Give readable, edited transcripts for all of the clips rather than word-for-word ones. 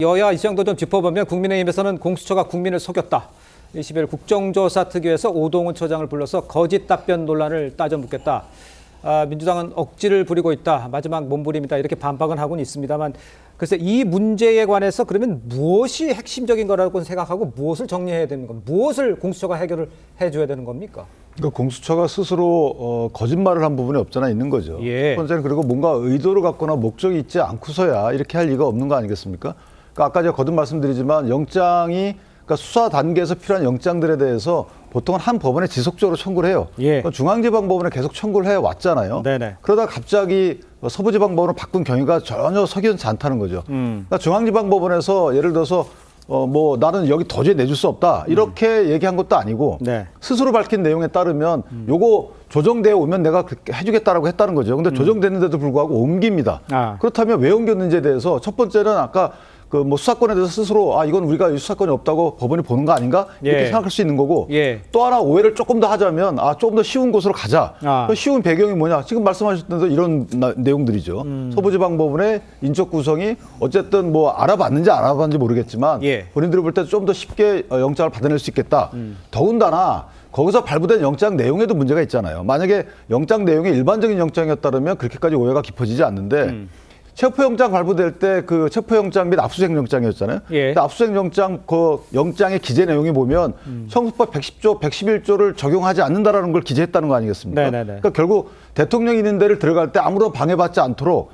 여야 입장도 좀 짚어보면 국민의힘에서는 공수처가 국민을 속였다. 20일 국정조사 특위에서 오동훈 처장을 불러서 거짓 답변 논란을 따져 묻겠다. 민주당은 억지를 부리고 있다. 마지막 몸부림이다. 이렇게 반박은 하고는 있습니다만 글쎄 이 문제에 관해서 그러면 무엇이 핵심적인 거라고 생각하고 무엇을 정리해야 되는 겁니까? 무엇을 공수처가 해결을 해줘야 되는 겁니까? 그러니까 공수처가 스스로 거짓말을 한 부분이 없잖아 있는 거죠. 예. 첫 번째는 그리고 뭔가 의도를 갖거나 목적이 있지 않고서야 이렇게 할 리가 없는 거 아니겠습니까? 그러니까 아까 제가 거듭 말씀드리지만 영장이 그러니까 수사 단계에서 필요한 영장들에 대해서 보통은 한 법원에 지속적으로 청구를 해요. 예. 그러니까 중앙지방법원에 계속 청구를 해왔잖아요. 네네. 그러다 갑자기 서부지방법원으로 바꾼 경위가 전혀 석연치 않다는 거죠. 그러니까 중앙지방법원에서 예를 들어서 뭐 나는 여기 도저히 내줄 수 없다 이렇게 얘기한 것도 아니고 네. 스스로 밝힌 내용에 따르면 요거 조정되어 오면 내가 그렇게 해주겠다라고 했다는 거죠. 근데 조정됐는데도 불구하고 옮깁니다. 그렇다면 왜 옮겼는지에 대해서 첫 번째는 아까 그 뭐 수사권에 대해서 스스로 이건 우리가 수사권이 없다고 법원이 보는 거 아닌가 이렇게 예. 생각할 수 있는 거고 예. 또 하나 오해를 조금 더 하자면 조금 더 쉬운 곳으로 가자. 그 쉬운 배경이 뭐냐 지금 말씀하셨던 대로 이런 내용들이죠. 서부지방법원의 인적 구성이 어쨌든 뭐 알아봤는지 안 알아봤는지 모르겠지만 예. 본인들이 볼 때 좀 더 쉽게 영장을 받아낼 수 있겠다. 더군다나 거기서 발부된 영장 내용에도 문제가 있잖아요. 만약에 영장 내용이 일반적인 영장이었다면 그렇게까지 오해가 깊어지지 않는데 체포영장 발부될 때 그 체포영장 및 압수수색영장이었잖아요. 예. 근데 압수수색영장 그 영장의 기재 내용이 보면 형법법 110조, 111조를 적용하지 않는다라는 걸 기재했다는 거 아니겠습니까? 네네네. 그러니까 결국 대통령이 있는 데를 들어갈 때 아무런 방해받지 않도록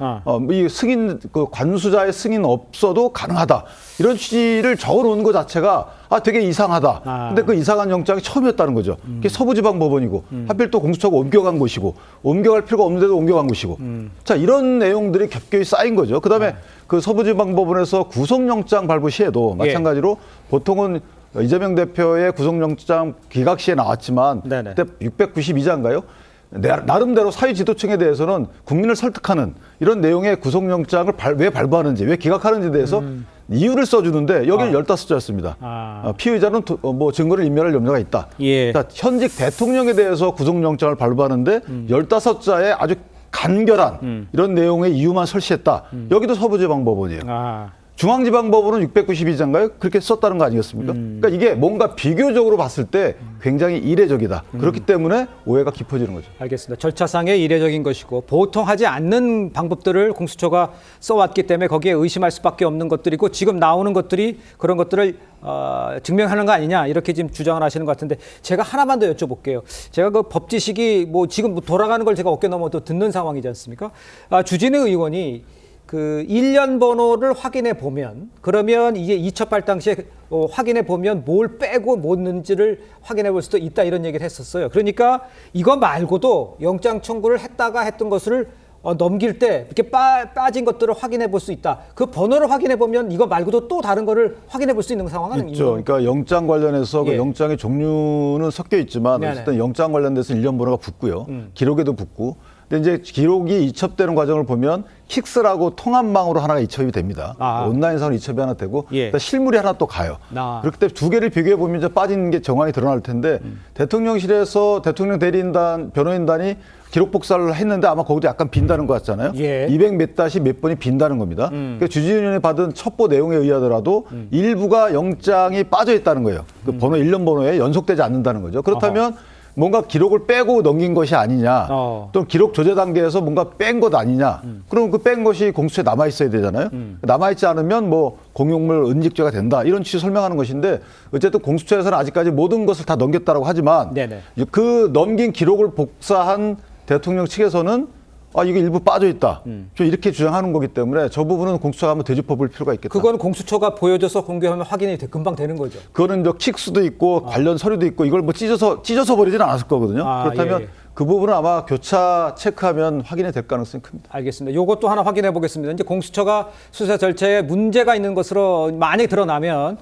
이 승인 그 관수자의 승인 없어도 가능하다. 이런 취지를 적어놓은 것 자체가 되게 이상하다. 근데 그 이상한 영장이 처음이었다는 거죠. 그게 서부지방법원이고 하필 또 공수처가 옮겨간 곳이고 옮겨갈 필요가 없는데도 옮겨간 곳이고 자 이런 내용들이 겹겹이 쌓인 거죠. 그다음에 그 서부지방법원에서 구속영장 발부 시에도 마찬가지로 보통은 이재명 대표의 구속영장 기각 시에 나왔지만 네네. 그때 692자인가요? 나름대로 사회지도층에 대해서는 국민을 설득하는 이런 내용의 구속영장을 왜 발부하는지 왜 기각하는지에 대해서 이유를 써주는데 여기는 15자였습니다. 피의자는 뭐 증거를 인멸할 염려가 있다. 예. 그러니까 현직 대통령에 대해서 구속영장을 발부하는데 15자의 아주 간결한 이런 내용의 이유만 설치했다. 여기도 서부지방법원이에요. 중앙지방법원은 692자인가요? 그렇게 썼다는 거 아니겠습니까? 그러니까 이게 뭔가 비교적으로 봤을 때 굉장히 이례적이다. 그렇기 때문에 오해가 깊어지는 거죠. 알겠습니다. 절차상의 이례적인 것이고 보통 하지 않는 방법들을 공수처가 써왔기 때문에 거기에 의심할 수밖에 없는 것들이고 지금 나오는 것들이 그런 것들을 증명하는 거 아니냐 이렇게 지금 주장을 하시는 것 같은데 제가 하나만 더 여쭤볼게요. 제가 그 법 지식이 뭐 지금 돌아가는 걸 제가 어깨 넘어 또 듣는 상황이지 않습니까? 주진우 의원이 그 1년 번호를 확인해 보면 그러면 이게 이첩할 당시에 확인해 보면 뭘 빼고 못 넣는지를 확인해 볼 수도 있다 이런 얘기를 했었어요. 그러니까 이거 말고도 영장 청구를 했다가 했던 것을 넘길 때 이렇게 빠진 것들을 확인해 볼 수 있다. 그 번호를 확인해 보면 이거 말고도 또 다른 거를 확인해 볼 수 있는 상황은 있죠. 그러니까 영장 관련해서 그 영장의 종류는 섞여 있지만 어쨌든 영장 관련돼서 1년 번호가 붙고요. 기록에도 붙고. 근데 이제 기록이 이첩되는 과정을 보면 킥스라고 통합망으로 하나가 이첩이 됩니다. 온라인상으로 이첩이 하나 되고 실물이 하나 또 가요. 그렇기 때문에 두 개를 비교해 보면 이제 빠진 게 정황이 드러날 텐데 대통령실에서 대통령 대리인단 변호인단이 기록 복사를 했는데 아마 거기도 약간 빈다는 것 같잖아요. 200 몇 다시 몇 번이 빈다는 겁니다. 그러니까 주진우 의원이 받은 첩보 내용에 의하더라도 일부가 영장이 빠져 있다는 거예요. 그 번호 1년 번호에 연속되지 않는다는 거죠. 그렇다면 뭔가 기록을 빼고 넘긴 것이 아니냐 또 기록 조제 단계에서 뭔가 뺀 것 아니냐 그럼 그 뺀 것이 공수처에 남아 있어야 되잖아요. 남아있지 않으면 뭐 공용물 은직죄가 된다 이런 취지 설명하는 것인데 어쨌든 공수처에서는 아직까지 모든 것을 다 넘겼다고 하지만 그 넘긴 기록을 복사한 대통령 측에서는 이게 일부 빠져 있다. 좀 이렇게 주장하는 거기 때문에 저 부분은 공수처가 한번 되짚어 볼 필요가 있겠다. 그건 공수처가 보여줘서 공개하면 확인이 금방 되는 거죠. 그거는 킥수도 있고 관련 서류도 있고 이걸 뭐 찢어서 버리지는 않았을 거거든요. 그렇다면 그 부분은 아마 교차 체크하면 확인이 될 가능성이 큽니다. 알겠습니다. 이것도 하나 확인해 보겠습니다. 이제 공수처가 수사 절차에 문제가 있는 것으로 만약에 드러나면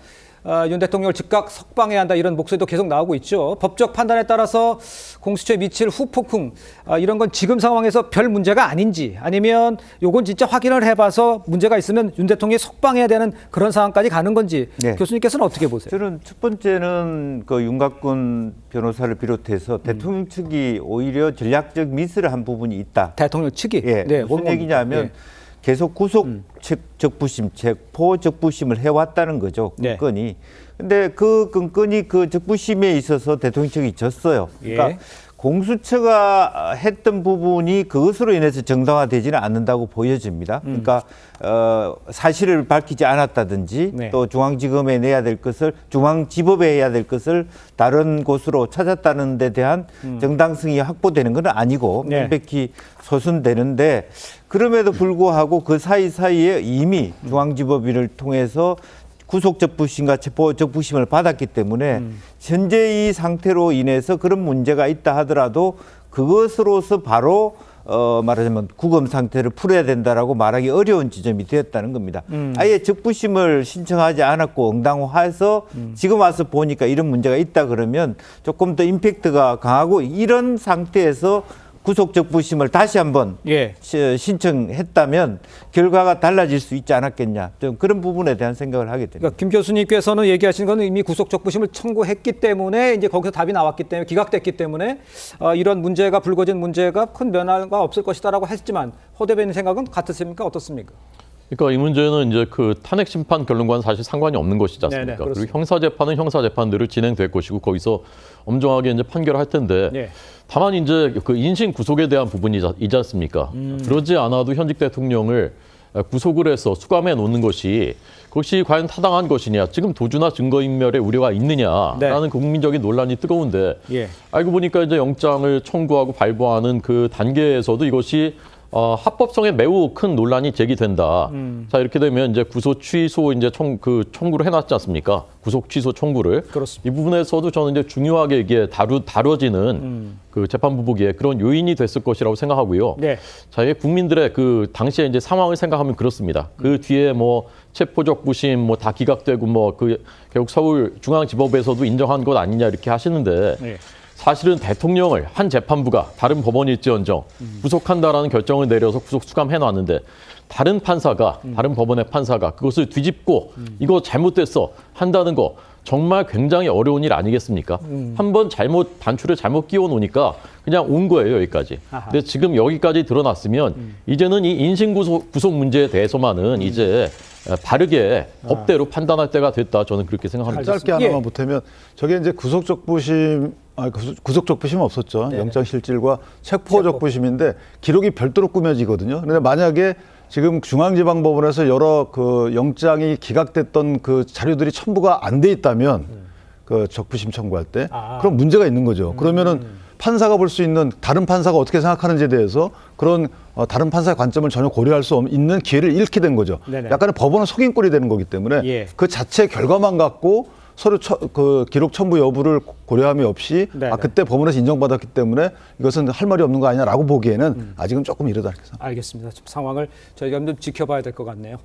윤 대통령을 즉각 석방해야 한다 이런 목소리도 계속 나오고 있죠. 법적 판단에 따라서 공수처에 미칠 후폭풍 이런 건 지금 상황에서 별 문제가 아닌지 아니면 요건 진짜 확인을 해봐서 문제가 있으면 윤 대통령이 석방해야 되는 그런 상황까지 가는 건지 교수님께서는 어떻게 보세요? 저는 첫 번째는 그 윤곽근 변호사를 비롯해서 대통령 측이 오히려 전략적 미스를 한 부분이 있다. 대통령 측이? 무슨 얘기냐면 계속 구속 적부심, 체포 적부심을 해왔다는 거죠. 네. 끈끈이. 근데 그 끈끈이 그 적부심에 있어서 대통령 측이 졌어요. 그러니까 예. 공수처가 했던 부분이 그것으로 인해서 정당화되지는 않는다고 보여집니다. 그러니까 사실을 밝히지 않았다든지 네. 또 중앙지검에 내야 될 것을 중앙지법에 해야 될 것을 다른 곳으로 찾았다는 데 대한 정당성이 확보되는 건 아니고 네. 명백히 소순되는데 그럼에도 불구하고 그 사이사이에 이미 중앙지법위를 통해서 구속적부심과 체포적부심을 받았기 때문에 현재 이 상태로 인해서 그런 문제가 있다 하더라도 그것으로서 바로 말하자면 구금 상태를 풀어야 된다라고 말하기 어려운 지점이 되었다는 겁니다. 아예 적부심을 신청하지 않았고 응당화해서 지금 와서 보니까 이런 문제가 있다 그러면 조금 더 임팩트가 강하고 이런 상태에서 구속적부심을 다시 한번 예. 신청했다면 결과가 달라질 수 있지 않았겠냐. 좀 그런 부분에 대한 생각을 하게 됩니다. 그러니까 김 교수님께서는 얘기하신 건 이미 구속적부심을 청구했기 때문에 이제 거기서 답이 나왔기 때문에 기각됐기 때문에 이런 문제가 불거진 문제가 큰 변화가 없을 것이다라고 했지만 허 대변인 생각은 같으십니까? 어떻습니까? 그러니까 이 문제는 이제 그 탄핵 심판 결론과는 사실 상관이 없는 것이지 않습니까? 네네, 그리고 형사 재판은 형사 재판대로 진행될 것이고 거기서 엄정하게 이제 판결할 텐데 네. 다만 이제 그 인신 구속에 대한 부분이지 않습니까? 그러지 않아도 현직 대통령을 구속을 해서 수감해 놓는 것이 그것이 과연 타당한 것이냐? 지금 도주나 증거인멸의 우려가 있느냐라는 네. 국민적인 논란이 뜨거운데 예. 알고 보니까 이제 영장을 청구하고 발부하는 그 단계에서도 이것이 합법성에 매우 큰 논란이 제기된다. 자 이렇게 되면 이제 구속 취소 이제 청구를 해놨지 않습니까? 구속 취소 청구를. 그렇습니다. 이 부분에서도 저는 이제 중요하게 이게 다뤄지는 그 재판부 보기에 그런 요인이 됐을 것이라고 생각하고요. 네. 자 이게 국민들의 그 당시에 이제 상황을 생각하면 그렇습니다. 그 뒤에 뭐 체포적부심 뭐 다 기각되고 뭐 그 결국 서울중앙지법에서도 인정한 것 아니냐 이렇게 하시는데. 네. 사실은 대통령을 한 재판부가 다른 법원일지언정 구속한다라는 결정을 내려서 구속 수감해놨는데 다른 판사가 다른 법원의 판사가 그것을 뒤집고 이거 잘못됐어 한다는 거 정말 굉장히 어려운 일 아니겠습니까? 한번 단추를 잘못 끼워 놓으니까 그냥 온 거예요 여기까지. 아하. 근데 지금 여기까지 드러났으면 이제는 이 인신 구속 문제에 대해서만은 이제 바르게 법대로 판단할 때가 됐다 저는 그렇게 생각합니다. 짧게 하나만 보태면 저게 이제 구속적부심은 없었죠. 네네. 영장실질과 체포적부심인데 기록이 별도로 꾸며지거든요. 그런데 만약에 지금 중앙지방법원에서 여러 그 영장이 기각됐던 그 자료들이 첨부가 안 돼 있다면 그 적부심 청구할 때 그럼 문제가 있는 거죠. 그러면은 판사가 볼 수 있는 다른 판사가 어떻게 생각하는지에 대해서 그런 다른 판사의 관점을 전혀 고려할 수 있는 기회를 잃게 된 거죠. 네네. 약간의 법원은 속임꼴이 되는 거기 때문에 예. 그 자체 결과만 갖고 서류 그 기록 첨부 여부를 고려함이 없이 네네. 그때 법원에서 인정받았기 때문에 이것은 할 말이 없는 거 아니냐라고 보기에는 아직은 조금 이르다 이렇게 생각합니다. 알겠습니다. 좀 상황을 저희가 좀 지켜봐야 될 것 같네요.